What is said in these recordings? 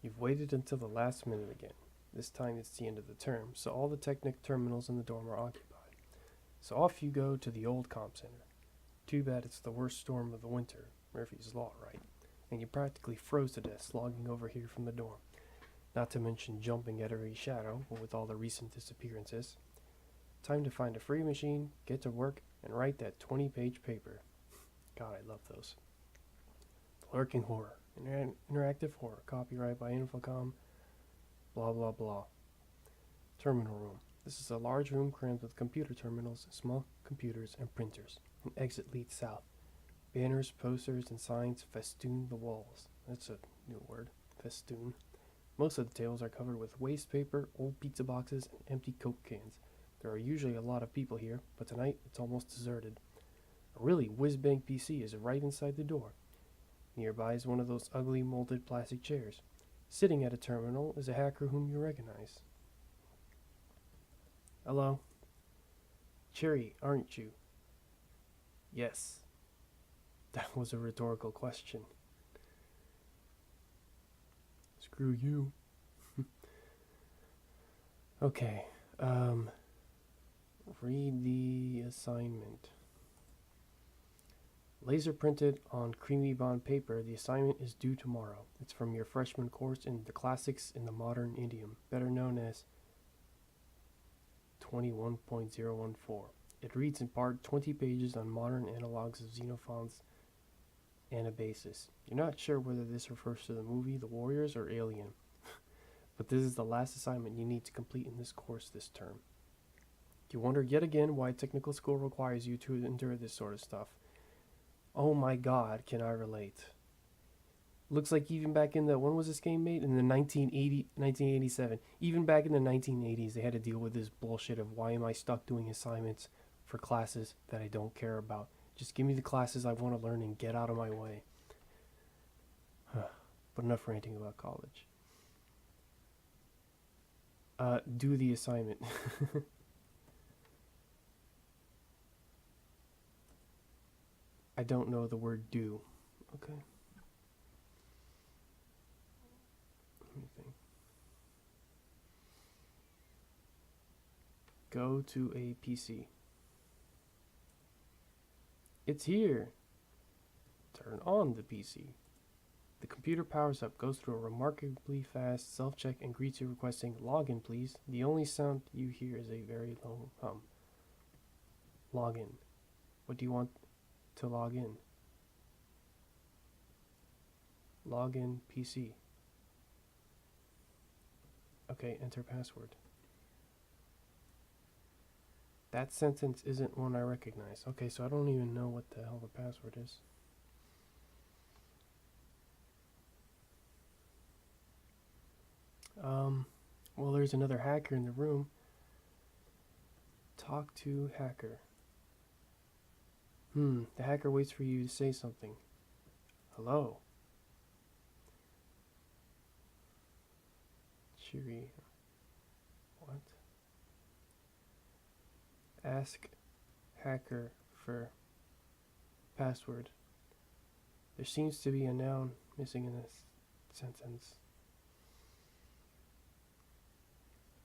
You've waited until the last minute again. This time it's the end of the term, so all the Technic terminals in the dorm are occupied. So off you go to the old comp center. Too bad it's the worst storm of the winter. Murphy's Law, right? And you practically froze to death slogging over here from the dorm. Not to mention jumping at every shadow with all the recent disappearances. Time to find a free machine, get to work, and write that 20-page paper. God, I love those. Lurking Horror. Interactive horror. Copyright by Infocom. Blah blah blah. Terminal room. This is a large room crammed with computer terminals, small computers, and printers. An exit leads south. Banners, posters, and signs festoon the walls. That's a new word. Festoon. Most of the tables are covered with waste paper, old pizza boxes, and empty Coke cans. There are usually a lot of people here, but tonight it's almost deserted. A really whiz-bang PC is right inside the door. Nearby is one of those ugly molded plastic chairs. Sitting at a terminal is a hacker whom you recognize. Hello? Cherry, aren't you? Yes. That was a rhetorical question. Screw you. Okay, read the assignment. Laser printed on creamy bond paper, the assignment is due tomorrow. It's from your freshman course in the Classics in the Modern Idiom, better known as 21.014. It reads in part 20 pages on modern analogs of Xenophon's Anabasis. You're not sure whether this refers to the movie The Warriors or Alien, but this is the last assignment you need to complete in this course this term. You wonder yet again why technical school requires you to endure this sort of stuff. Oh my god, can I relate. Looks like even back in the, when was this game made? In the 1987. Even back in the 1980s, they had to deal with this bullshit of why am I stuck doing assignments for classes that I don't care about. Just give me the classes I want to learn and get out of my way. But enough ranting about college. Do the assignment. I don't know the word do. Okay. Let me think. Go to a PC. It's here. Turn on the PC. The computer powers up, goes through a remarkably fast self-check, and greets you requesting, "Login, please." The only sound you hear is a very low hum. Login. What do you want to log in? Login PC. Okay, enter password. That sentence isn't one I recognize. Okay, so I don't even know what the hell the password is. Well, there's another hacker in the room. Talk to hacker. The hacker waits for you to say something. Hello. Cheery. What? Ask hacker for password. There seems to be a noun missing in this sentence.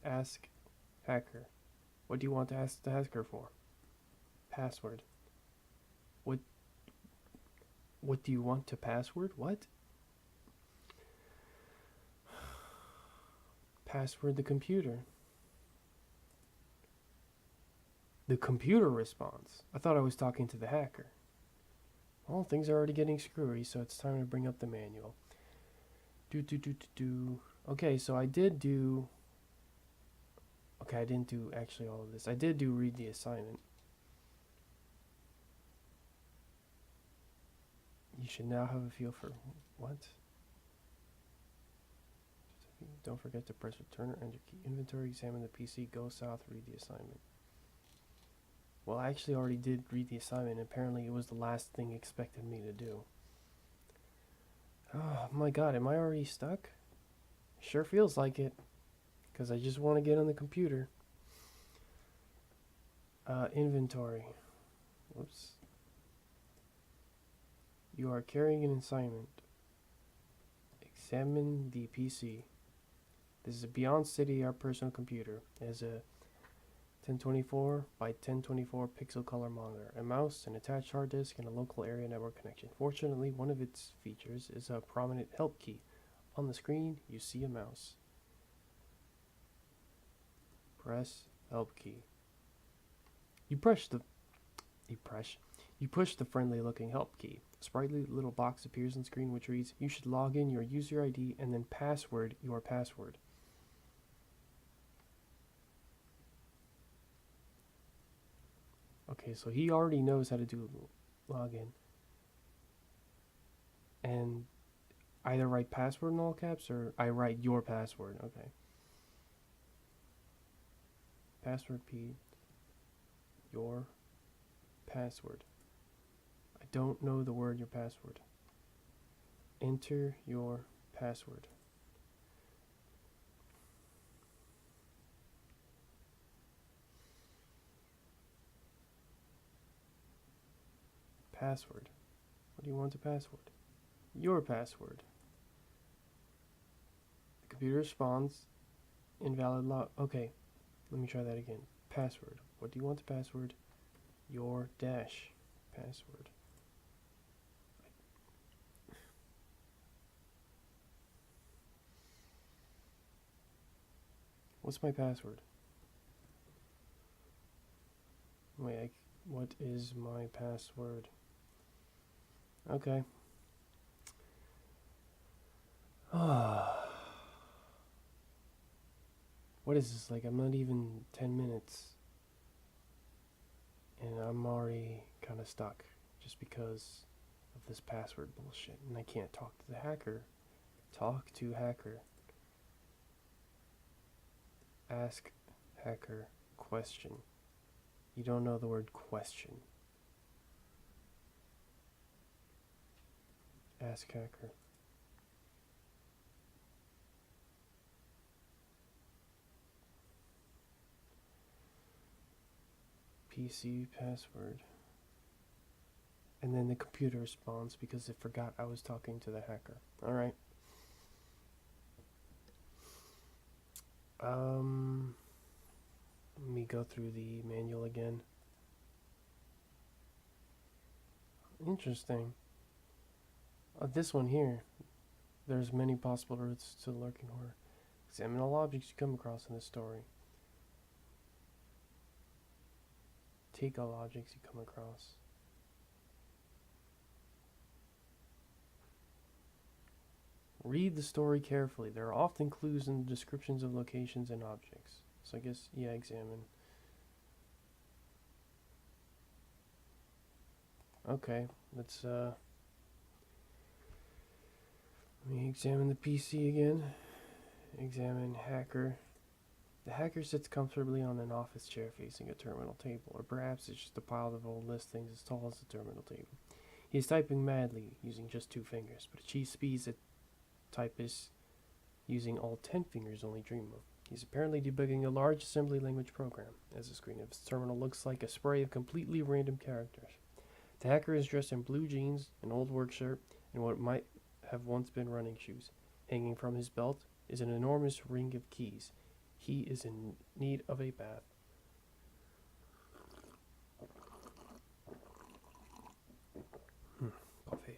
Ask hacker. What do you want to ask the hacker for? Password. What do you want to password? What? Password the computer. The computer responds. I thought I was talking to the hacker. Well, things are already getting screwy, so it's time to bring up the manual. Okay, so I did do... Okay, I didn't do actually all of this. I did do read the assignment. You should now have a feel for... What? Don't forget to press return or enter key. Inventory, examine the PC, go south, read the assignment. Well, I actually already did read the assignment. Apparently it was the last thing expected me to do. Oh my god, am I already stuck? Sure feels like it. Because I just want to get on the computer. Inventory. Whoops. You are carrying an assignment. Examine the PC. This is a beyond state-of-the-art personal computer. It has a 1024 by 1024 pixel color monitor, a mouse, an attached hard disk, and a local area network connection. Fortunately, one of its features is a prominent help key. On the screen, you see a mouse. Press help key. You push the friendly-looking help key. A sprightly little box appears on screen which reads, "You should log in your user ID and then password your password." Okay, so he already knows how to do login. And either write password in all caps or I write your password. Okay. Password P. Your password. I don't know the word your password. Enter your password. Password. What do you want to password? Your password. The computer responds. Invalid log. Okay, let me try that again. Password. What do you want to password? Your dash password. What's my password? Wait, what is my password? Okay. What is this? Like, I'm not even 10 minutes. And I'm already kind of stuck just because of this password bullshit. And I can't talk to the hacker. Talk to hacker. Ask hacker question. You don't know the word question. Ask hacker. PC password. And then the computer responds because it forgot I was talking to the hacker. Alright. Let me go through the manual again. Interesting. This one here. There's many possible routes to the lurking horror. Examine all objects you come across in this story. Take all objects you come across. Read the story carefully. There are often clues in the descriptions of locations and objects. So I guess, yeah, examine. Okay, let's let me examine the PC again. Examine hacker. The hacker sits comfortably on an office chair facing a terminal table, or perhaps it's just a pile of old listings as tall as the terminal table. He is typing madly, using just 2 fingers, but achieves speeds that typists using all 10 fingers only dream of. He's apparently debugging a large assembly language program, as the screen of his terminal looks like a spray of completely random characters. The hacker is dressed in blue jeans, an old work shirt, and what might have once been running shoes. Hanging from his belt is an enormous ring of keys. He is in need of a bath. Coffee.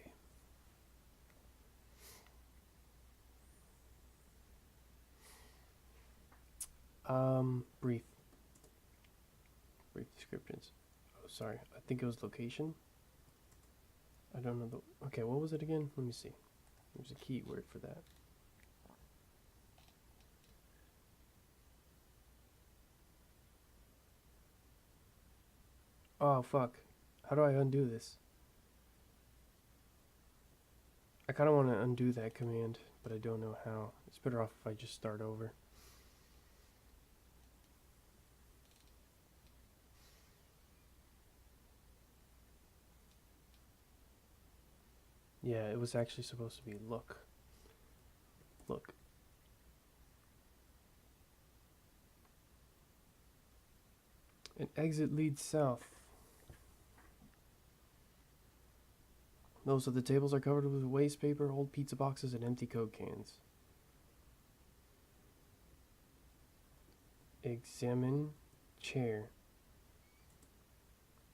Brief descriptions. Oh, sorry. I think it was location. I don't know the. Okay, what was it again? Let me see. There's a keyword for that. Oh, fuck. How do I undo this? I kind of want to undo that command, but I don't know how. It's better off if I just start over. Yeah, it was actually supposed to be look. Look. An exit leads south. Most of the tables are covered with waste paper, old pizza boxes, and empty Coke cans. Examine chair.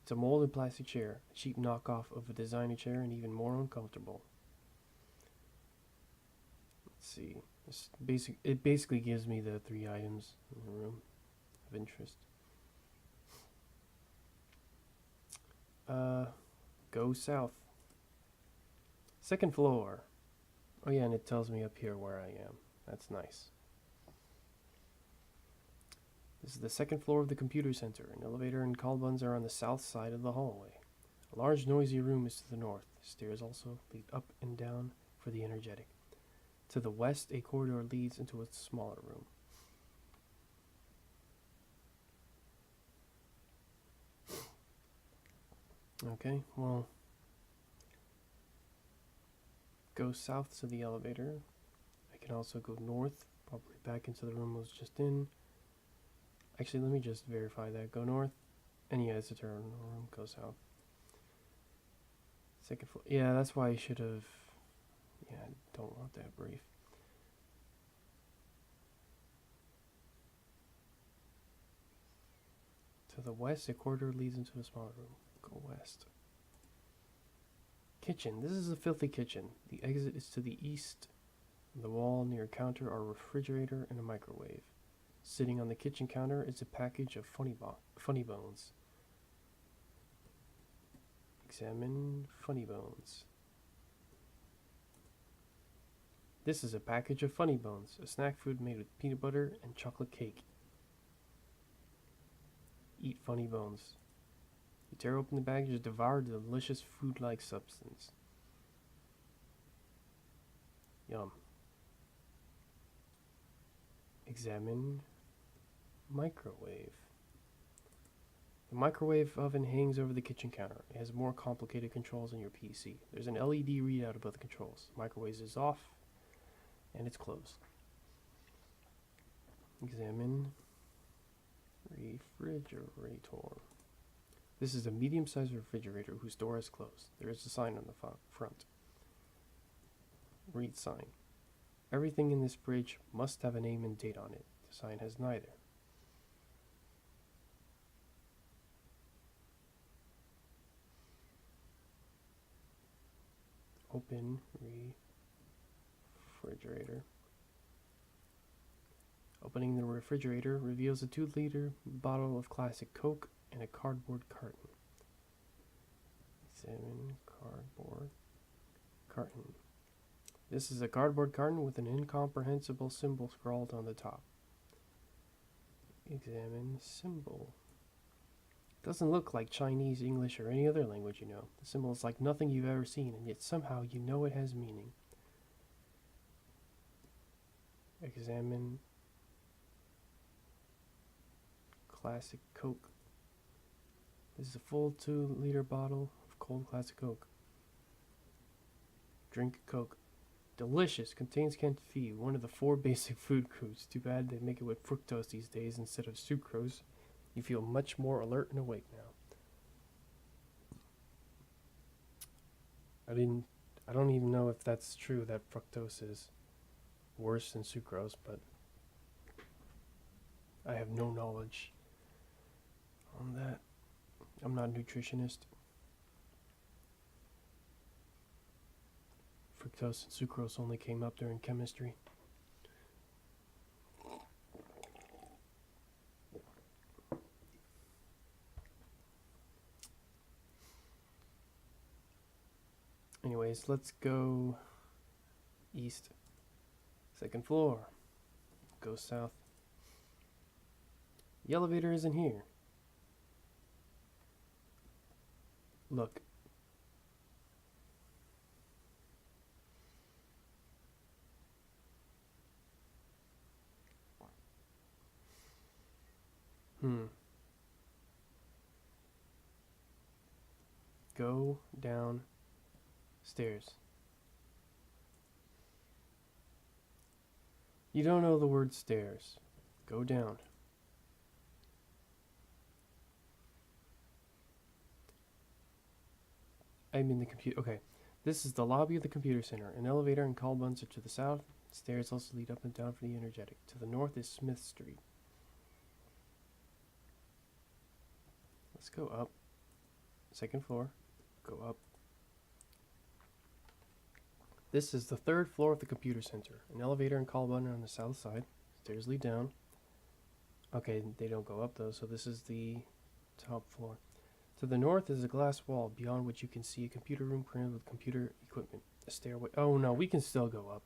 It's a molded plastic chair, a cheap knockoff of a designer chair and even more uncomfortable. Let's see. It basically gives me the 3 items in the room of interest. Go south. Second floor. Oh yeah, and it tells me up here where I am. That's nice. This is the second floor of the computer center. An elevator and call buttons are on the south side of the hallway. A large noisy room is to the north. Stairs also lead up and down for the energetic. To the west, a corridor leads into a smaller room. Okay, well, go south to the elevator. I can also go north, probably back into the room I was just in. Actually, let me just verify that. Go north, and yeah, it's a terminal room. Go south. Second floor. Yeah, that's why I should have. Yeah, I don't want that brief. To the west, a corridor leads into a smaller room. Go west. Kitchen. This is a filthy kitchen. The exit is to the east. On the wall near a counter are a refrigerator and a microwave. Sitting on the kitchen counter is a package of funny bones. Examine funny bones. This is a package of funny bones, a snack food made with peanut butter and chocolate cake. Eat funny bones. You tear open the package to devour the delicious food-like substance. Yum. Examine microwave. The microwave oven hangs over the kitchen counter. It has more complicated controls than your PC. There's an LED readout above the controls. The microwave is off and it's closed. Examine refrigerator. This is a medium-sized refrigerator whose door is closed. There is a sign on the front. Read sign. Everything in this fridge must have a name and date on it. The sign has neither. Open refrigerator. Opening the refrigerator reveals a 2-liter bottle of classic Coke and a cardboard carton. Examine cardboard carton. This is a cardboard carton with an incomprehensible symbol scrawled on the top. Examine symbol. Doesn't look like Chinese, English, or any other language you know. The symbol is like nothing you've ever seen, and yet somehow you know it has meaning. Examine classic Coke. This is a full 2-liter bottle of cold classic Coke. Drink Coke. Delicious. Contains caffeine, one of the 4 basic food groups. Too bad they make it with fructose these days instead of sucrose. You feel much more alert and awake now. I don't even know if that's true that fructose is worse than sucrose, but I have no knowledge on that. I'm not a nutritionist. Fructose and sucrose only came up during chemistry. Anyways, let's go east. Second floor. Go south. The elevator isn't here. Look. Go down stairs. You don't know the word stairs. Go down. I'm in the computer. Okay. This is the lobby of the computer center. An elevator and call buttons are to the south. Stairs also lead up and down for the energetic. To the north is Smith Street. Let's go up. Second floor. Go up. This is the third floor of the computer center. An elevator and call button are on the south side. Stairs lead down. Okay, they don't go up though, so this is the top floor. To the north is a glass wall, beyond which you can see a computer room printed with computer equipment. A stairway. Oh no, we can still go up.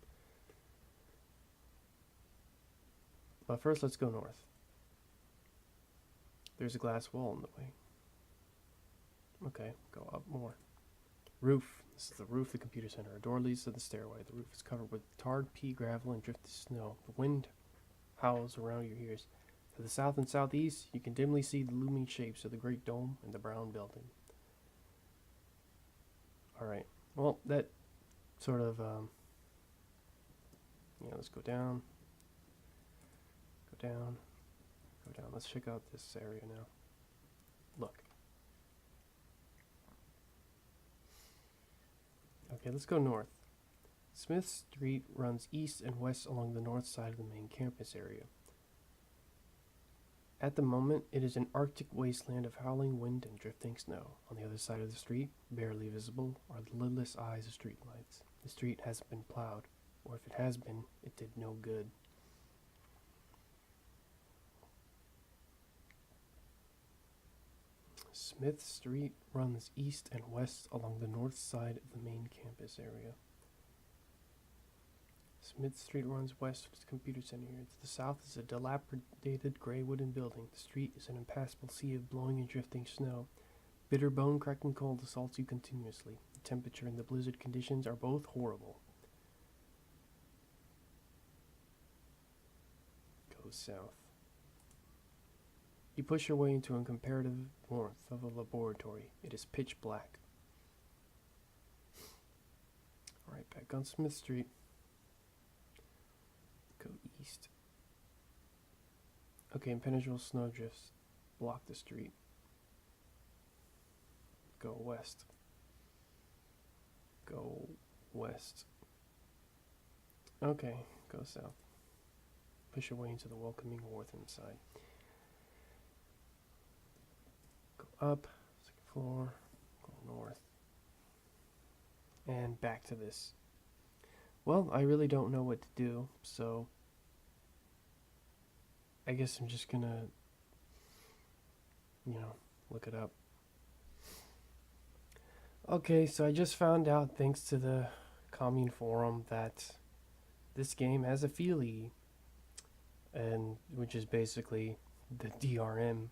But first, let's go north. There's a glass wall in the way. Okay, go up more. Roof. This is the roof of the computer center. A door leads to the stairway. The roof is covered with tarred pea, gravel, and drifted snow. The wind howls around your ears. To the south and southeast, you can dimly see the looming shapes of the Great Dome and the Brown Building. Alright, well, that sort of, let's go down. Go down. Go down. Let's check out this area now. Look. Okay, let's go north. Smith Street runs east and west along the north side of the main campus area. At the moment, it is an Arctic wasteland of howling wind and drifting snow. On the other side of the street, barely visible, are the lidless eyes of streetlights. The street hasn't been plowed, or if it has been, it did no good. Smith Street runs east and west along the north side of the main campus area. Smith Street runs west of the computer center here. To the south is a dilapidated gray wooden building. The street is an impassable sea of blowing and drifting snow. Bitter bone-cracking cold assaults you continuously. The temperature and the blizzard conditions are both horrible. Go south. You push your way into a comparative warmth of a laboratory. It is pitch black. Alright, back on Smith Street. Go east. Okay, impenetrable snowdrifts block the street. Go west. Go west. Okay, go south. Push your way into the welcoming northern side. Go up, second floor, go north. And back to this. Well, I really don't know what to do, so I guess I'm just gonna, look it up. Okay, so I just found out, thanks to the Commune Forum, that this game has a feelie, and which is basically the DRM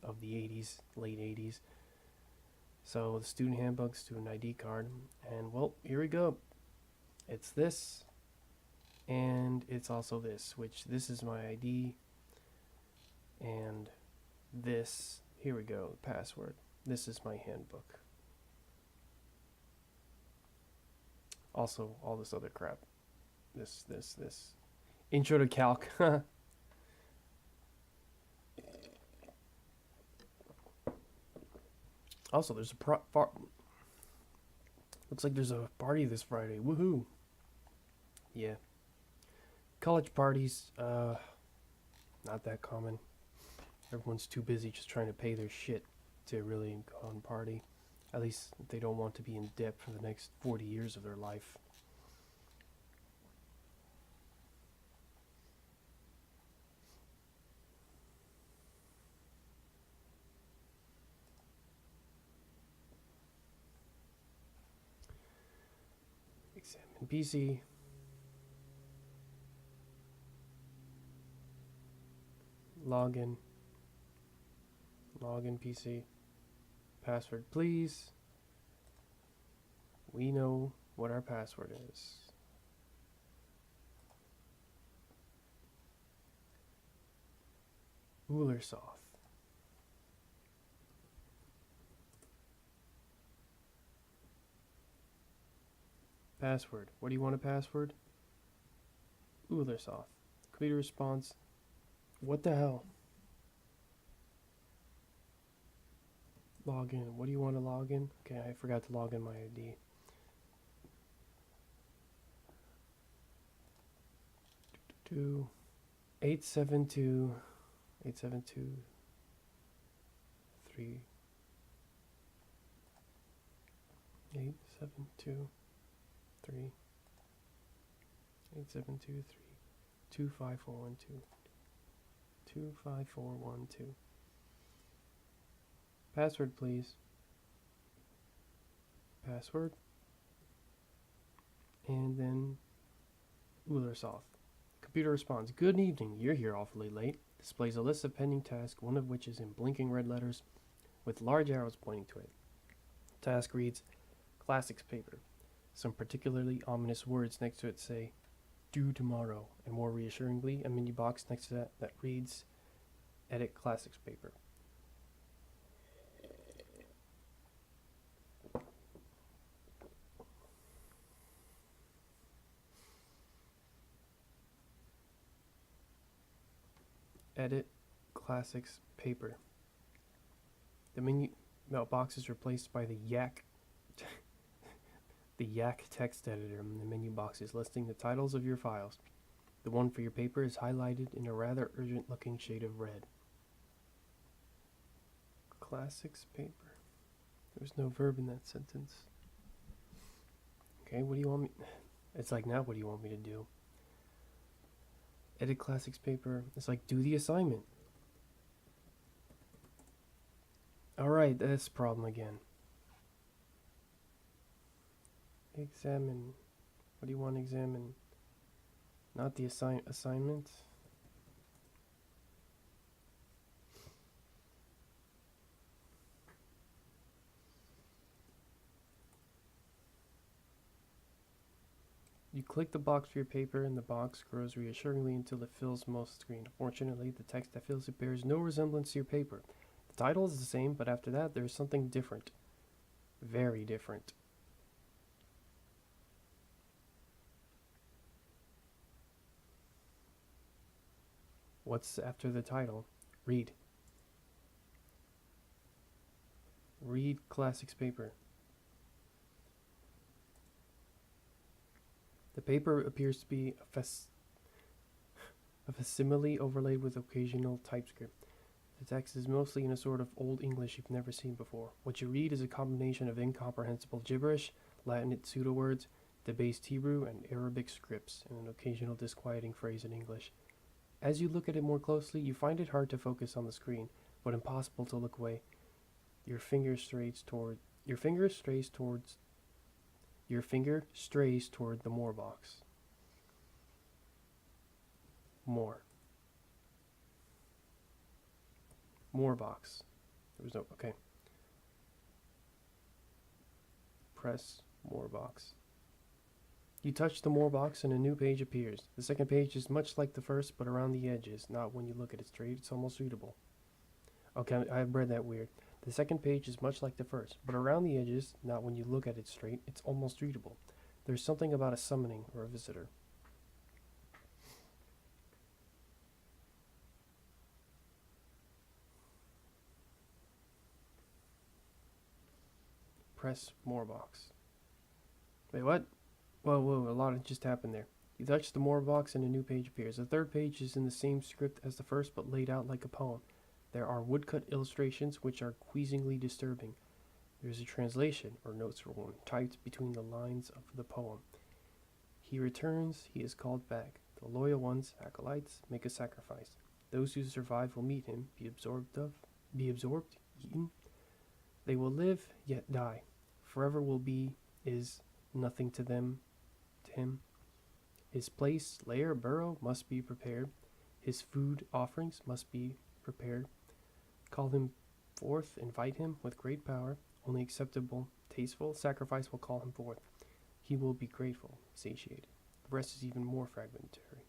of the 80s, late 80s. So the student handbook, student ID card, and well, here we go. It's this, and it's also this, which this is my ID, and this, here we go, password. This is my handbook. Also, all this other crap. This. Intro to Calc. Also, there's a looks like there's a party this Friday. Woohoo! Yeah. College parties, not that common. Everyone's too busy just trying to pay their shit to really go out and party. At least they don't want to be in debt for the next 40 years of their life. Examine PC. Login PC. Password, please. We know what our password is. Ulersoft. Password. What do you want a password? Ulersoft. Computer response. What the hell? Login. What do you want to log in? Okay, I forgot to log in my ID. Do 872 872 3 872 3 872 3 25412 25412. Password, please. Password. And then Ulersoft. Computer responds, "Good evening, you're here awfully late." Displays a list of pending tasks, one of which is in blinking red letters with large arrows pointing to it. Task reads, Classics paper. Some particularly ominous words next to it say, "Due tomorrow," and more reassuringly, a menu box next to that reads, "Edit Classics paper." Edit Classics paper. The menu box is replaced by the Yak the Yak text editor, and the menu box is listing the titles of your files. The one for your paper is highlighted in a rather urgent looking shade of red. Classics paper. There's no verb in that sentence. Okay, what do you want me... It's like, now what do you want me to do? Edit Classics paper. It's like, do the assignment. Alright, that's the problem again. Examine. What do you want to examine? Not the assignment. You click the box for your paper, and the box grows reassuringly until it fills most of the screen. Fortunately, the text that fills it bears no resemblance to your paper. The title is the same, but after that, there is something different. Very different. What's after the title? Read. Read Classics paper. The paper appears to be a facsimile overlaid with occasional typescript. The text is mostly in a sort of Old English you've never seen before. What you read is a combination of incomprehensible gibberish, Latin pseudo-words, debased Hebrew, and Arabic scripts, and an occasional disquieting phrase in English. As you look at it more closely, you find it hard to focus on the screen, but impossible to look away. Your finger strays toward the more box. More box. There was no, okay. Press more box. You touch the more box and a new page appears. The second page is much like the first, but around the edges. Not when you look at it straight, it's almost readable. Okay, I read that weird. The second page is much like the first, but around the edges, not when you look at it straight, it's almost readable. There's something about a summoning or a visitor. Press more box. Wait, what? Whoa, a lot just happened there. You touch the more box and a new page appears. The third page is in the same script as the first, but laid out like a poem. There are woodcut illustrations which are queasingly disturbing. There is a translation, or notes for one, typed between the lines of the poem. He returns, he is called back. The loyal ones, acolytes, make a sacrifice. Those who survive will meet him, be absorbed, eaten. They will live, yet die. Forever will be, is nothing to them, to him. His place, lair, burrow must be prepared. His food offerings must be prepared. Call him forth, invite him with great power. Only acceptable, tasteful sacrifice will call him forth. He will be grateful, satiated. The rest is even more fragmentary.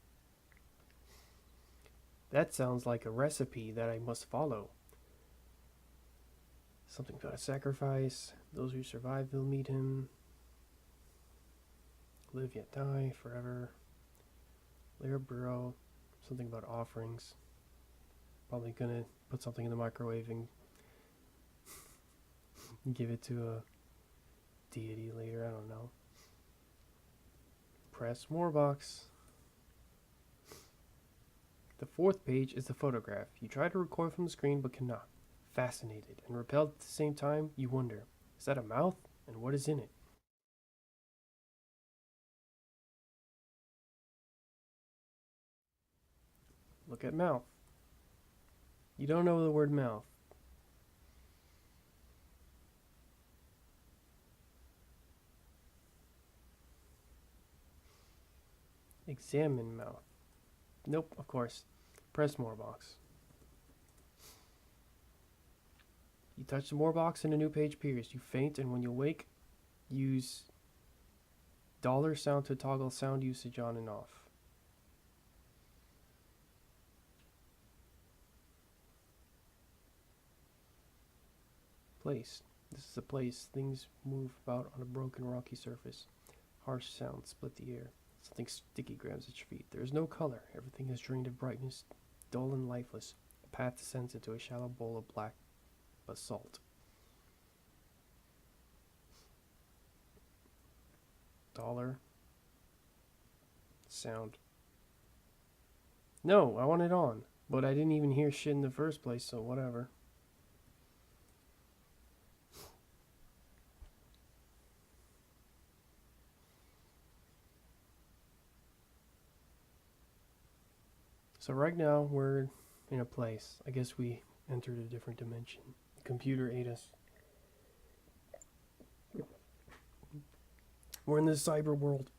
That sounds like a recipe that I must follow. Something about a sacrifice. Those who survive will meet him. Live yet die forever. Lair burrow. Something about offerings. Probably gonna put something in the microwave and give it to a deity later. I don't know. Press more box. The fourth page is the photograph. You try to record from the screen but cannot. Fascinated and repelled at the same time, you wonder, is that a mouth? And what is in it? Look at mouth. You don't know the word mouth. Examine mouth. Nope, of course. Press more box. You touch the more box and a new page appears. You faint, and when you wake, use $sound to toggle sound usage on and off. Place. This is a place. Things move about on a broken rocky surface. Harsh sounds split the air. Something sticky grabs at your feet. There is no color. Everything is drained of brightness, dull and lifeless. A path descends into a shallow bowl of black basalt. Sound. No, I want it on. But I didn't even hear shit in the first place, so whatever. So right now we're in a place. I guess we entered a different dimension. The computer ate us. We're in the cyber world.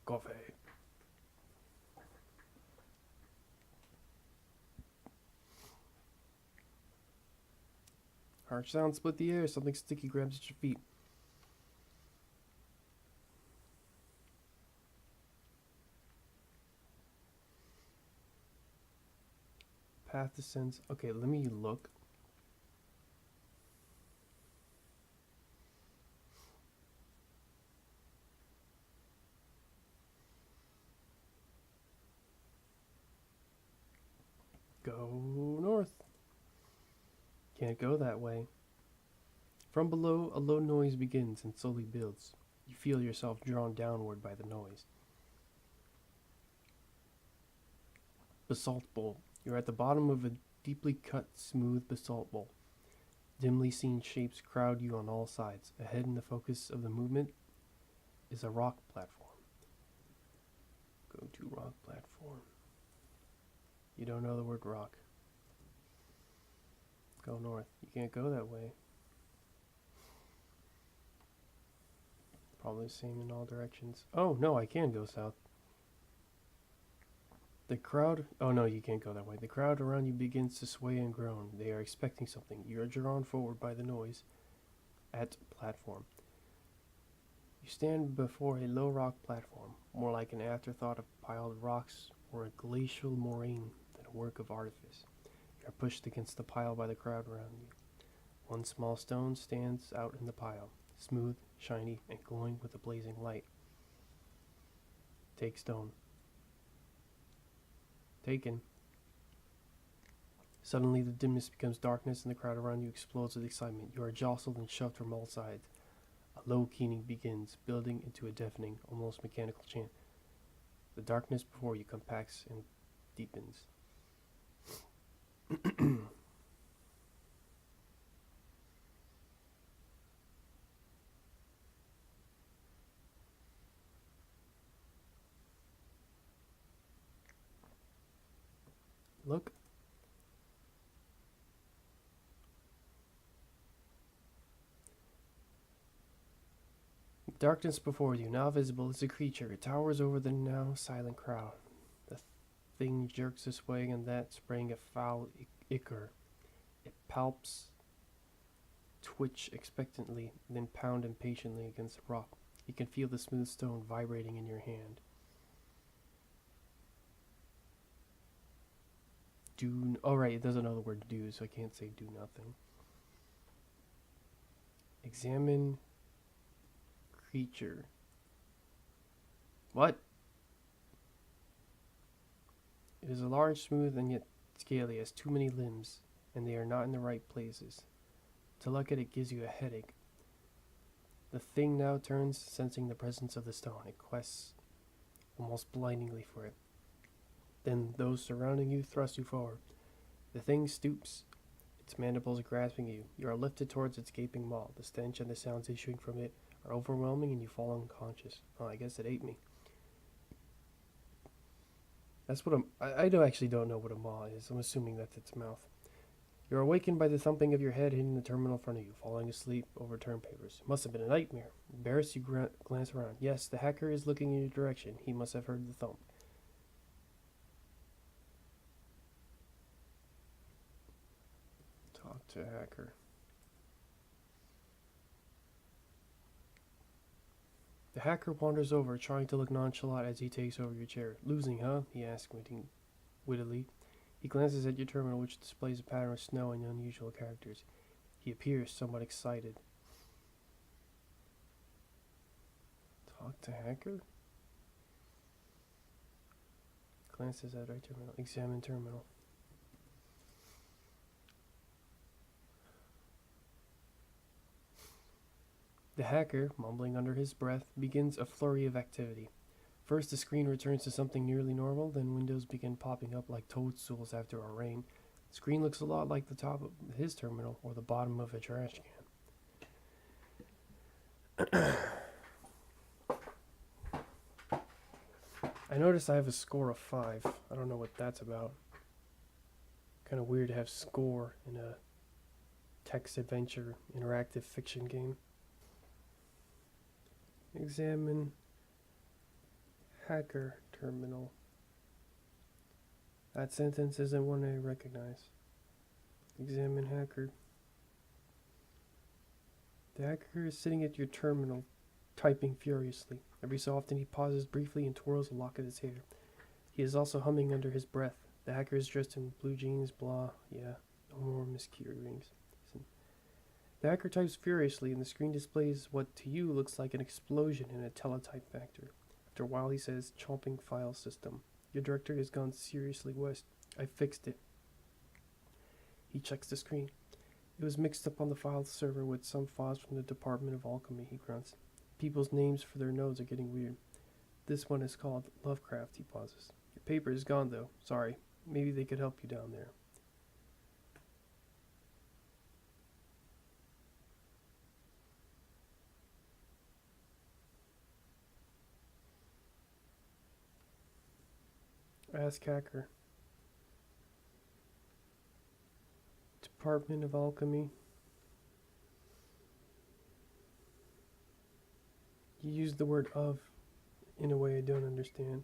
Coffee. Harsh sound split the air. Something sticky grabs at your feet. Path descends. Okay, let me look. Go north. Can't go that way. From below, a low noise begins and slowly builds. You feel yourself drawn downward by the noise. Basalt bowl. You're at the bottom of a deeply cut, smooth basalt bowl. Dimly seen shapes crowd you on all sides. Ahead in the focus of the movement is a rock platform. Go to rock platform. You don't know the word rock. Go north. You can't go that way. Probably the same in all directions. Oh, no, I can go south. The crowd... Oh, no, you can't go that way. The crowd around you begins to sway and groan. They are expecting something. You are drawn forward by the noise at platform. You stand before a low rock platform, more like an afterthought of piled rocks or a glacial moraine than a work of artifice. You are pushed against the pile by the crowd around you. One small stone stands out in the pile, smooth, shiny, and glowing with a blazing light. Take stone. Taken. Suddenly the dimness becomes darkness and the crowd around you explodes with excitement. You are jostled and shoved from all sides. A low keening begins, building into a deafening, almost mechanical chant. The darkness before you compacts and deepens. Look. Darkness before you, now visible, is a creature. It towers over the now silent crowd. The thing jerks this way and that, spraying a foul ichor. It palps, twitch expectantly, then pound impatiently against the rock. You can feel the smooth stone vibrating in your hand. Right, it doesn't know the word do, so I can't say do nothing. Examine creature. What? It is a large, smooth, and yet scaly, has too many limbs, and they are not in the right places. To look at it gives you a headache. The thing now turns, sensing the presence of the stone. It quests almost blindingly for it. Then those surrounding you thrust you forward. The thing stoops, its mandibles grasping you. You are lifted towards its gaping maw. The stench and the sounds issuing from it are overwhelming and you fall unconscious. Oh, I guess it ate me. That's what I actually don't know what a maw is. I'm assuming that's its mouth. You're awakened by the thumping of your head hitting the terminal in front of you. Falling asleep, overturned papers. Must have been a nightmare. Embarrassed, you glance around. Yes, the hacker is looking in your direction. He must have heard the thump. Talk to hacker. The hacker wanders over, trying to look nonchalant as he takes over your chair. Losing, huh? He asks wittily. He glances at your terminal, which displays a pattern of snow and unusual characters. He appears somewhat excited. Talk to hacker? Glances at our terminal. Examine terminal. The hacker, mumbling under his breath, begins a flurry of activity. First, the screen returns to something nearly normal, then windows begin popping up like toadstools after a rain. The screen looks a lot like the top of his terminal or the bottom of a trash can. I notice I have a score of 5. I don't know what that's about. Kind of weird to have score in a text adventure interactive fiction game. Examine hacker terminal. That sentence isn't one I recognize. Examine hacker. The hacker is sitting at your terminal, typing furiously. Every so often he pauses briefly and twirls a lock of his hair. He is also humming under his breath. The hacker is dressed in blue jeans, blah, yeah, no more Miss-Curie rings. The hacker types furiously and the screen displays what to you looks like an explosion in a teletype factor. After a while he says, chomping file system. Your director has gone seriously west. I fixed it. He checks the screen. It was mixed up on the file server with some files from the Department of Alchemy, he grunts. People's names for their nodes are getting weird. This one is called Lovecraft, he pauses. Your paper is gone though. Sorry. Maybe they could help you down there. Ask hacker. Department of Alchemy. You used the word of in a way I don't understand.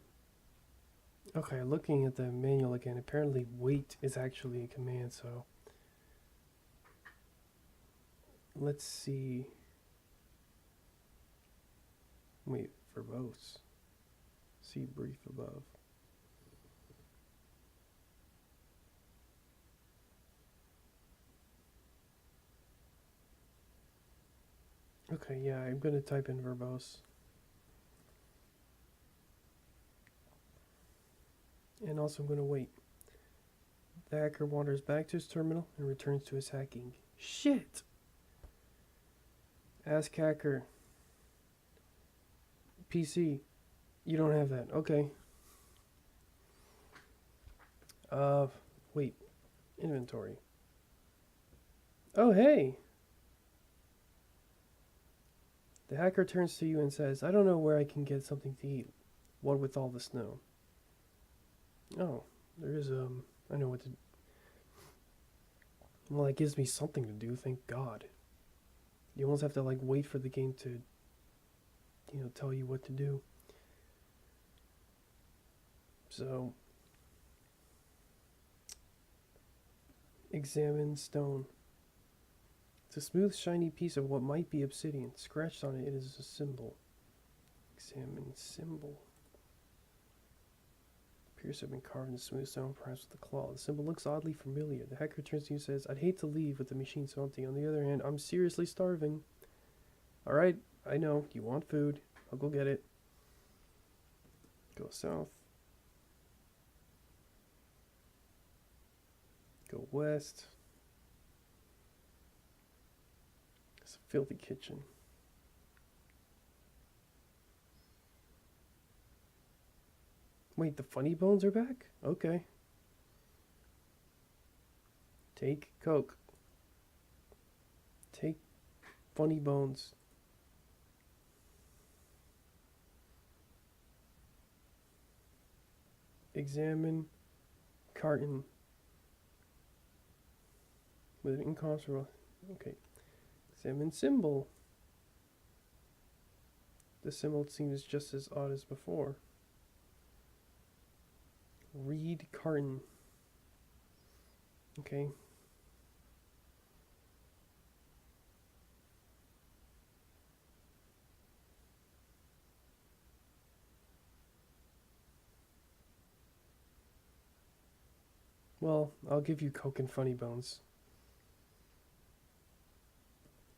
Okay, looking at the manual again, apparently wait is actually a command, so let's see. Wait, verbose. See brief above. Okay, yeah, I'm going to type in verbose. And also I'm going to wait. The hacker wanders back to his terminal and returns to his hacking. Shit! Ask hacker. PC. You don't have that. Okay. Wait. Inventory. Oh, hey! The hacker turns to you and says, I don't know where I can get something to eat. What with all the snow? Oh, there is, I know what to... Well, that gives me something to do, thank God. You almost have to, like, wait for the game to, tell you what to do. So... Examine stone. It's a smooth, shiny piece of what might be obsidian. Scratched on it is a symbol. Examine symbol. Appears to have been carved in smooth stone, perhaps with a claw. The symbol looks oddly familiar. The hacker turns to you and says, I'd hate to leave with the machine so empty. On the other hand, I'm seriously starving. Alright, I know. You want food. I'll go get it. Go south. Go west. It's a filthy kitchen. Wait, the funny bones are back? Okay. Take Coke. Take funny bones. Examine carton with an incomparable. Okay. Examine symbol. The symbol seems just as odd as before. Read carton. Okay. Well, I'll give you Coke and funny bones.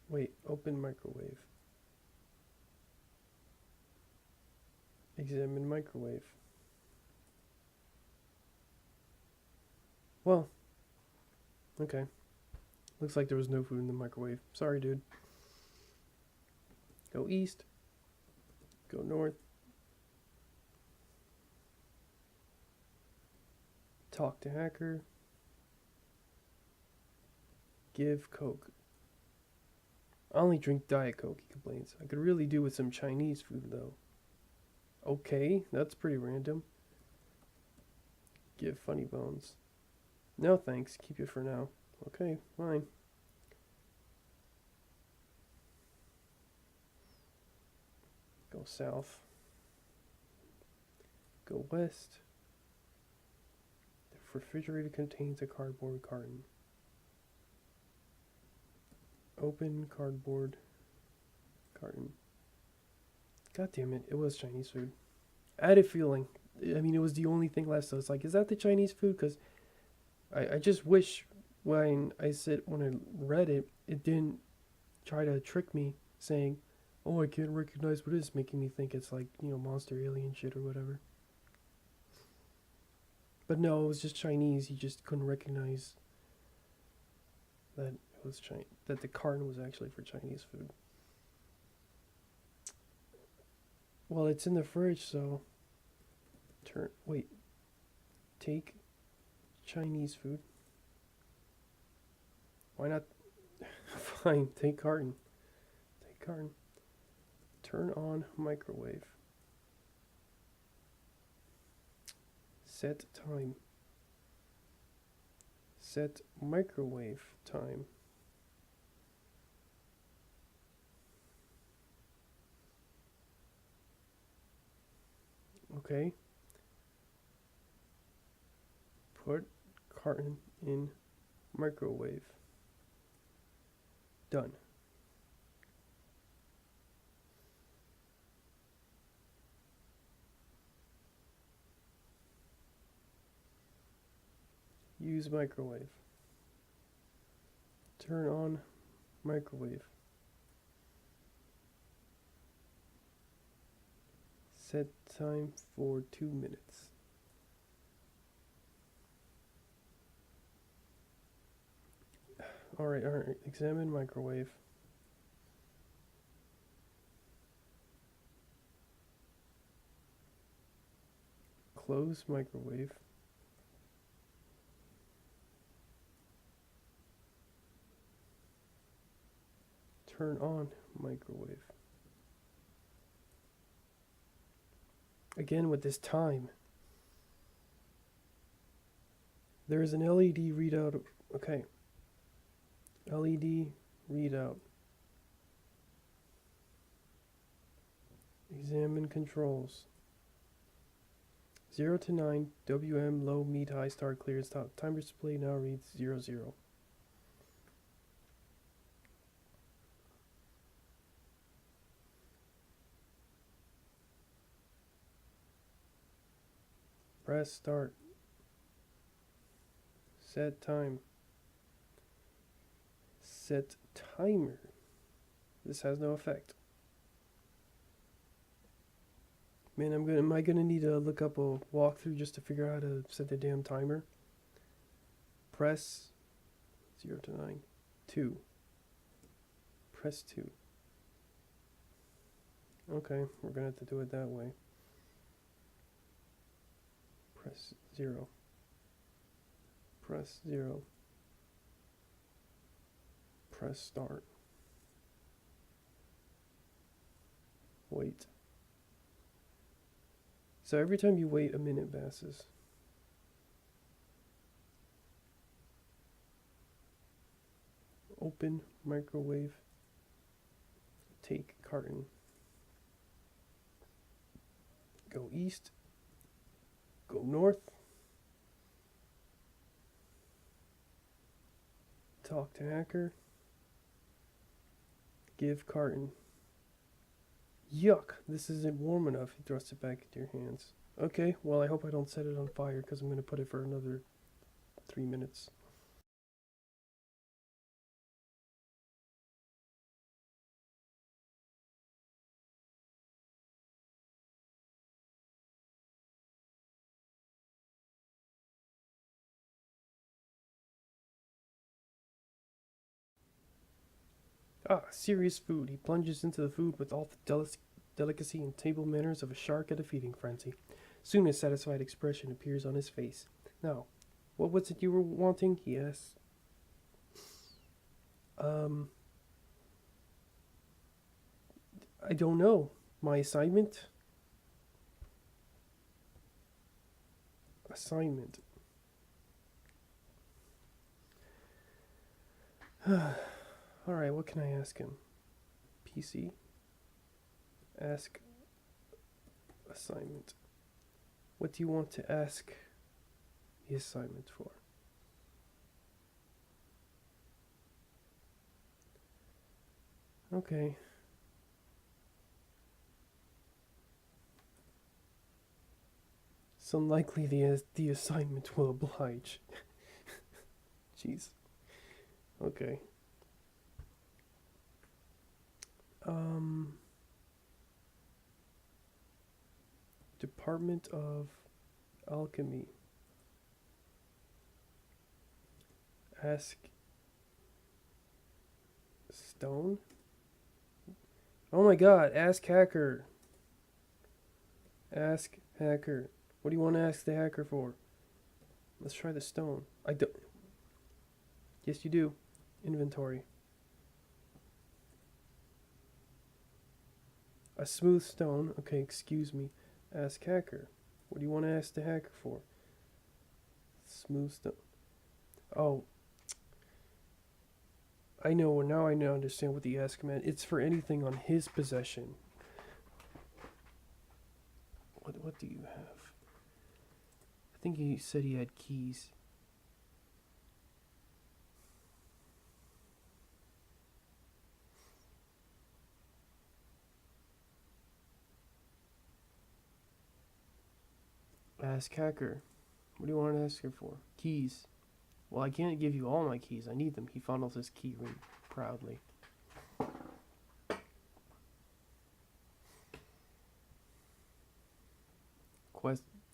Wait, open microwave. Examine microwave. Well, okay. Looks like there was no food in the microwave. Sorry, dude. Go east. Go north. Talk to hacker. Give Coke. I only drink Diet Coke, he complains. I could really do with some Chinese food, though. Okay, that's pretty random. Give funny bones. No thanks, keep it for now. Okay, fine. Go south. Go west. The refrigerator contains a cardboard carton. Open cardboard carton. God damn it, it was Chinese food. I had a feeling. I mean, it was the only thing left, so it's like, is that the Chinese food? Because I just wish when I read it, it didn't try to trick me, saying, oh, I can't recognize what it is, making me think it's like, monster alien shit or whatever. But no, it was just Chinese. He just couldn't recognize that it was that the carton was actually for Chinese food. Well, it's in the fridge, so take Chinese food. Why not? Fine, take carton. Take carton. Turn on microwave. Set time. Set microwave time. Okay. Put carton in microwave. Done. Use microwave. Turn on microwave. Set time for 2 minutes. Alright, examine microwave. Close microwave. Turn on microwave. Again with this time. There is an LED readout. Okay. LED readout. Examine controls. 0 to 9, WM, low, mid, high, start, clear, stop. Timer display now reads 00. Press start. Set time. Set timer. This has no effect. Man, am I gonna need to look up a walkthrough just to figure out how to set the damn timer? Press 0 to 9. 2. Press 2. Okay, we're gonna have to do it that way. Press 0. Press 0. Press start. Wait. So every time you wait, a minute passes. Open microwave. Take carton. Go east. Go north. Talk to hacker. Give carton. Yuck, this isn't warm enough. He thrusts it back into your hands. Okay, well, I hope I don't set it on fire because I'm going to put it for another 3 minutes. Ah, serious food. He plunges into the food with all the delicacy and table manners of a shark at a feeding frenzy. Soon a satisfied expression appears on his face. Now, what was it you were wanting? He asks. I don't know. My assignment? Assignment. Alright, what can I ask him? PC? Ask assignment. What do you want to ask the assignment for? Okay. It's unlikely the assignment will oblige. Jeez. Okay. Department of Alchemy. Ask Stone? Oh my god, ask hacker. Ask hacker. What do you want to ask the hacker for? Let's try the stone. I don't. Yes, you do. Inventory. A smooth stone. Okay, excuse me. Ask hacker. What do you want to ask the hacker for? Smooth stone. Oh. I know, now I now understand what the ask meant. It's for anything on his possession. What do you have? I think he said he had keys. Ask hacker. What do you want to ask her for? Keys. Well, I can't give you all my keys. I need them. He fondles his key ring proudly.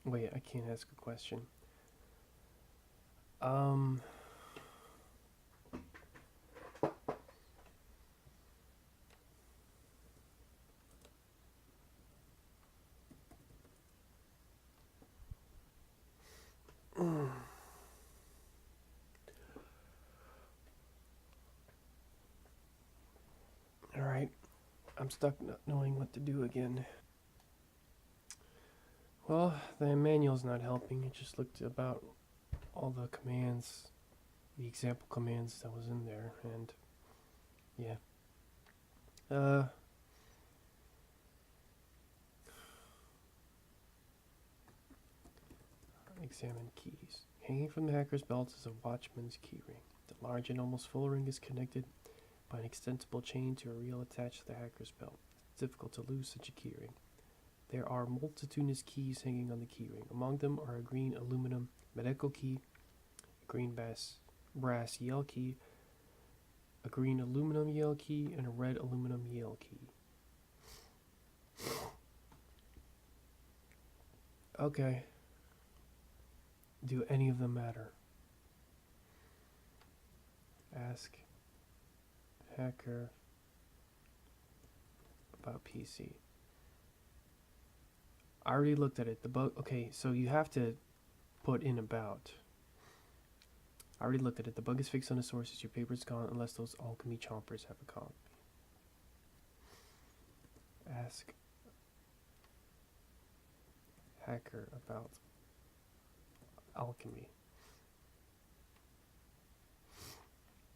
Wait, I can't ask a question. Alright. I'm stuck not knowing what to do again. Well, the manual's not helping. It just looked about all the commands, the example commands that was in there, and yeah. Examine keys. Hanging from the hacker's belt is a watchman's key ring. The large and almost full ring is connected by an extensible chain to a reel attached to the hacker's belt. It's difficult to lose such a key ring. There are multitudinous keys hanging on the key ring. Among them are a green aluminum medical key, a green brass Yale key, a green aluminum Yale key, and a red aluminum Yale key. Okay. Do any of them matter? Ask hacker about PC. I already looked at it. The bug. Okay, so you have to put in about. I already looked at it. The bug is fixed on the sources. Your paper's gone unless those alchemy chompers have a copy. Ask hacker about alchemy.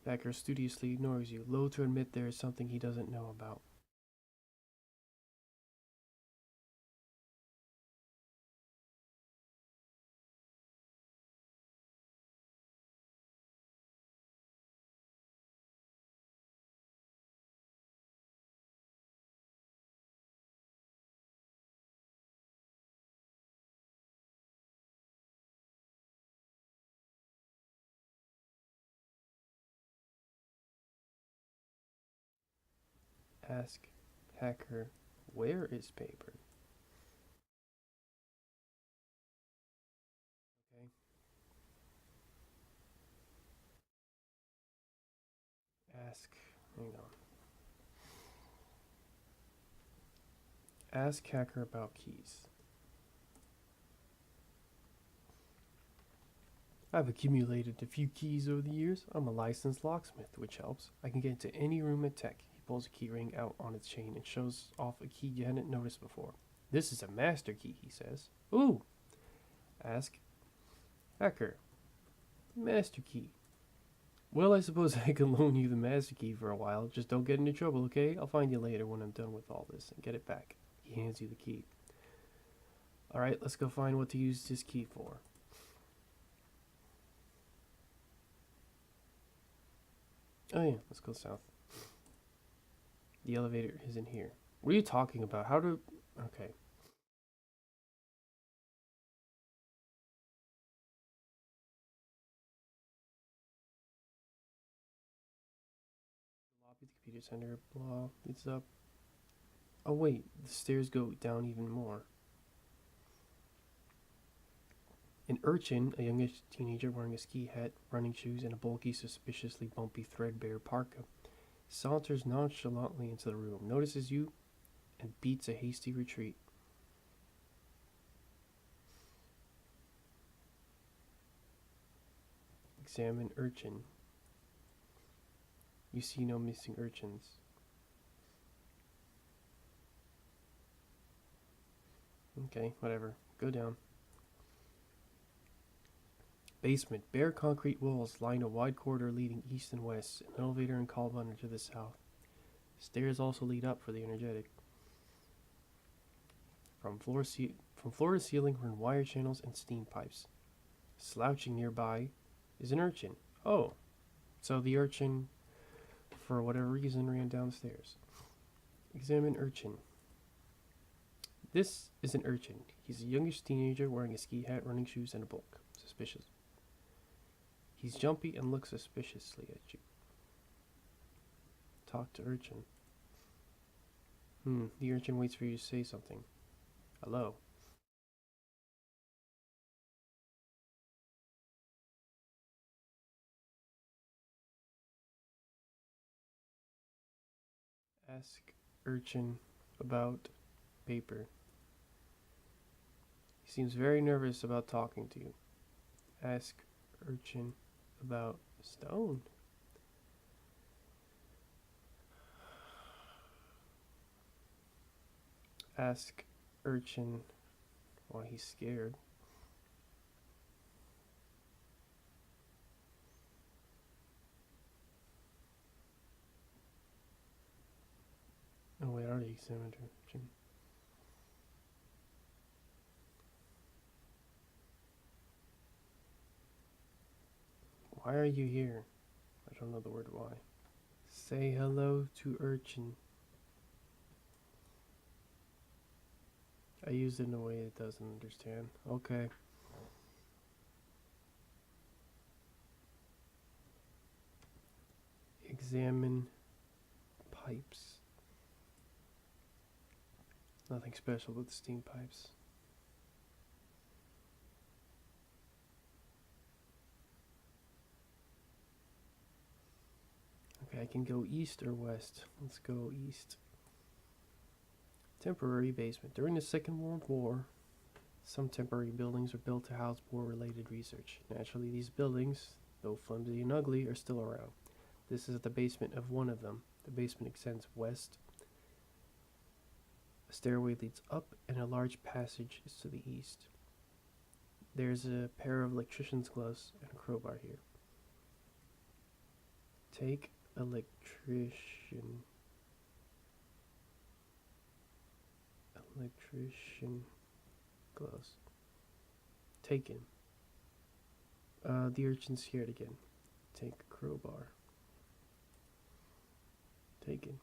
Hacker studiously ignores you, loath to admit there is something he doesn't know about. Ask hacker, where is paper? Okay. Ask, hang on. Ask hacker about keys. I've accumulated a few keys over the years. I'm a licensed locksmith, which helps. I can get into any room at Tech. He pulls a key ring out on its chain and shows off a key you hadn't noticed before. This is a master key, he says. Ooh! Ask hacker, master key. Well, I suppose I can loan you the master key for a while. Just don't get into trouble, okay? I'll find you later when I'm done with all this and get it back. He hands you the key. Alright, let's go find what to use this key for. Oh yeah, let's go south. The elevator is in here. What are you talking about? How to... Okay. Lobby, the computer center, blah, leads up. Oh wait, the stairs go down even more. An urchin, a youngish teenager wearing a ski hat, running shoes, and a bulky, suspiciously bumpy, threadbare parka, saunters nonchalantly into the room, notices you, and beats a hasty retreat. Examine urchin. You see no missing urchins. Okay, whatever. Go down. Basement. Bare concrete walls line a wide corridor leading east and west. An elevator and call button to the south. Stairs also lead up for the energetic. From floor to ceiling run wire channels and steam pipes. Slouching nearby is an urchin. Oh, so the urchin, for whatever reason, ran downstairs. Examine urchin. This is an urchin. He's a youngish teenager wearing a ski hat, running shoes, and a book. Suspicious. He's jumpy and looks suspiciously at you. Talk to urchin. The urchin waits for you to say something. Hello. Ask urchin about paper. He seems very nervous about talking to you. Ask urchin about stone. Ask urchin why he's scared. Oh wait, I already examined urchin. Why are you here? I don't know the word why. Say hello to urchin. I used it in a way it doesn't understand. Okay. Examine pipes. Nothing special with steam pipes. Okay, I can go east or west. Let's go east. Temporary basement. During the Second World War, some temporary buildings were built to house war-related research. Naturally, these buildings, though flimsy and ugly, are still around. This is the basement of one of them. The basement extends west. A stairway leads up, and a large passage is to the east. There's a pair of electrician's gloves and a crowbar here. Take electrician gloves. Taken. The urchin's scared again. Take a crowbar. Taken.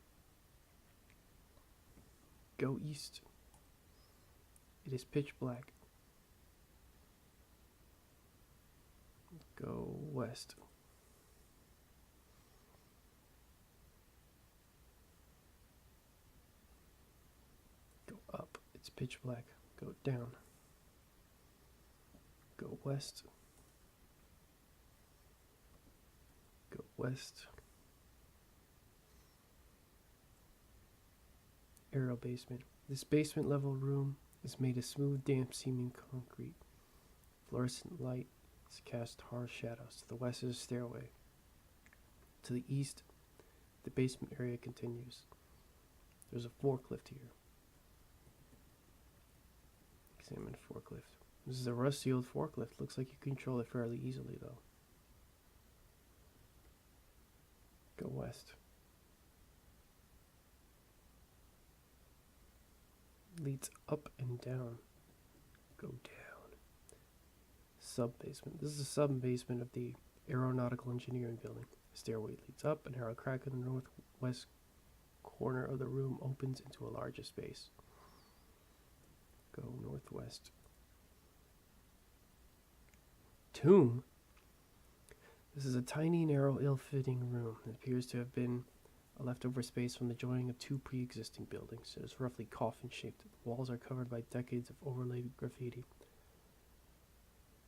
Go east. It is pitch black. Go west. Go up. It's pitch black. Go down. Go west. Go west. Aero basement. This basement level room is made of smooth, damp seeming concrete. Fluorescent light is cast harsh shadows. To the west is a stairway. To the east, the basement area continues. There's a forklift here. Examine forklift. This is a rusty old forklift. Looks like you control it fairly easily though. Go west. Leads up and down. Go down. Sub-basement. This is a sub-basement of the aeronautical engineering building. The stairway leads up, and a crack in the northwest corner of the room opens into a larger space. Go northwest. Tomb. This is a tiny, narrow, ill-fitting room. It appears to have been a leftover space from the joining of two pre-existing buildings. It is roughly coffin-shaped. The walls are covered by decades of overlaid graffiti.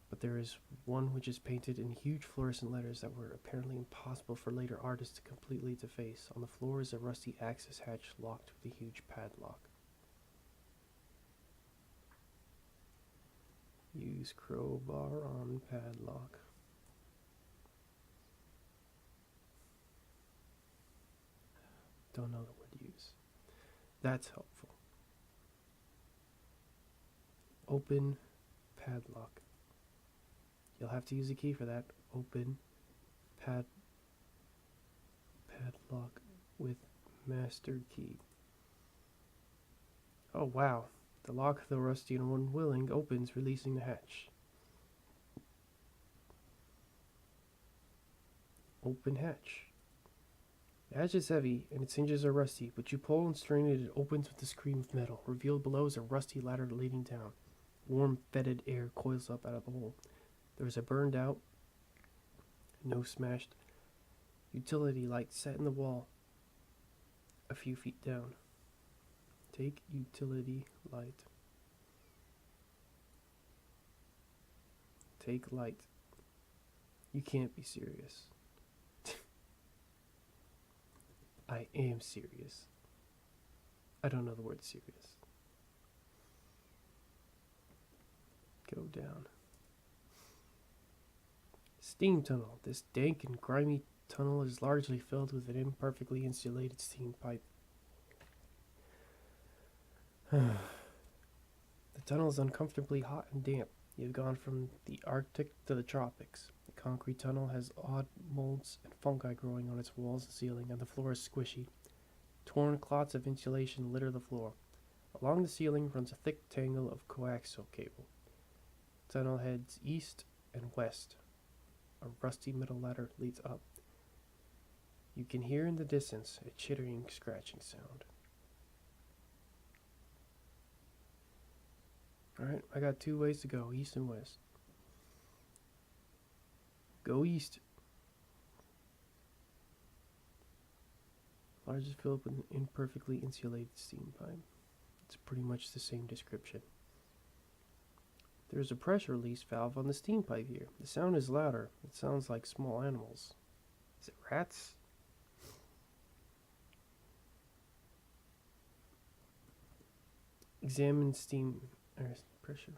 But there is one which is painted in huge fluorescent letters that were apparently impossible for later artists to completely deface. On the floor is a rusty access hatch locked with a huge padlock. Use crowbar on padlock. Don't know the word to use. That's helpful. Open padlock. You'll have to use a key for that. Open padlock with master key. Oh wow. The lock, though rusty and unwilling, opens, releasing the hatch. Open hatch. The hatch is heavy, and its hinges are rusty, but you pull and strain it, it opens with a scream of metal. Revealed below is a rusty ladder leading down. Warm, fetid air coils up out of the hole. There is a burned out, no smashed, utility light set in the wall a few feet down. Take utility light. Take light. You can't be serious. I am serious. I don't know the word serious. Go down. Steam tunnel. This dank and grimy tunnel is largely filled with an imperfectly insulated steam pipe. The tunnel is uncomfortably hot and damp. You've gone from the Arctic to the tropics. The concrete tunnel has odd molds and fungi growing on its walls and ceiling, and the floor is squishy. Torn clots of insulation litter the floor. Along the ceiling runs a thick tangle of coaxial cable. The tunnel heads east and west. A rusty metal ladder leads up. You can hear in the distance a chittering, scratching sound. Alright, I got 2 ways to go, east and west. Go east. Large is filled with an imperfectly insulated steam pipe. It's pretty much the same description. There's a pressure release valve on the steam pipe here. The sound is louder. It sounds like small animals. Is it rats? Examine steam pressure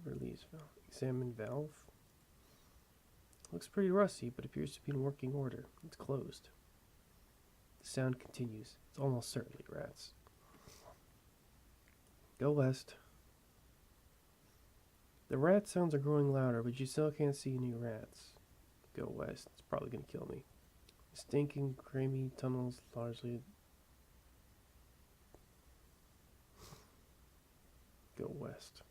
release valve. Examine valve. Looks pretty rusty, but appears to be in working order. It's closed. The sound continues. It's almost certainly rats. Go west. The rat sounds are growing louder, but you still can't see any rats. Go west. It's probably going to kill me. Stinking, creamy tunnels largely... Go west.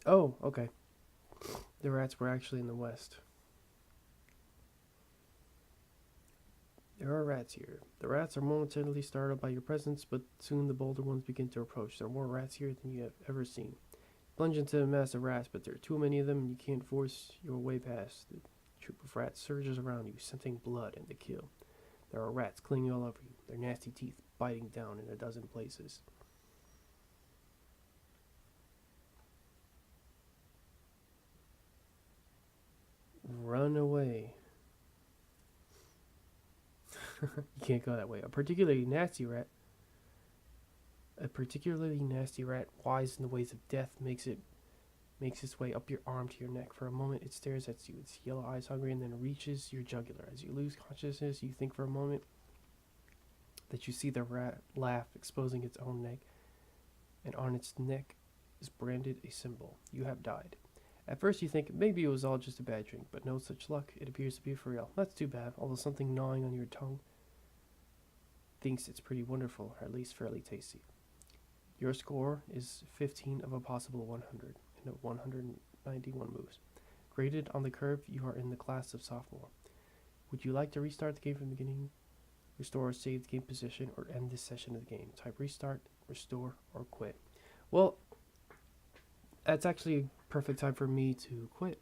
Oh, okay. The rats were actually in the west. There are rats here. The rats are momentarily startled by your presence, but soon the bolder ones begin to approach. There are more rats here than you have ever seen. Plunge into a mass of rats, but there are too many of them and you can't force your way past. The troop of rats surges around you, scenting blood and to kill. There are rats clinging all over you, their nasty teeth biting down in a dozen places. Run away. You can't go that way. A particularly nasty rat, wise in the ways of death, makes its way up your arm to your neck. For a moment, it stares at you, its yellow eyes hungry, and then reaches your jugular. As you lose consciousness, you think for a moment that you see the rat laugh, exposing its own neck, and on its neck is branded a symbol. You have died. At first you think maybe it was all just a bad drink, but no such luck. It appears to be for real. That's too bad, although something gnawing on your tongue thinks it's pretty wonderful, or at least fairly tasty. Your score is 15 of a possible 100 in a 191 moves. Graded on the curve, you are in the class of sophomore. Would you like to restart the game from the beginning, restore or save the game position, or end this session of the game? Type restart, restore, or quit. Well, that's actually a perfect time for me to quit.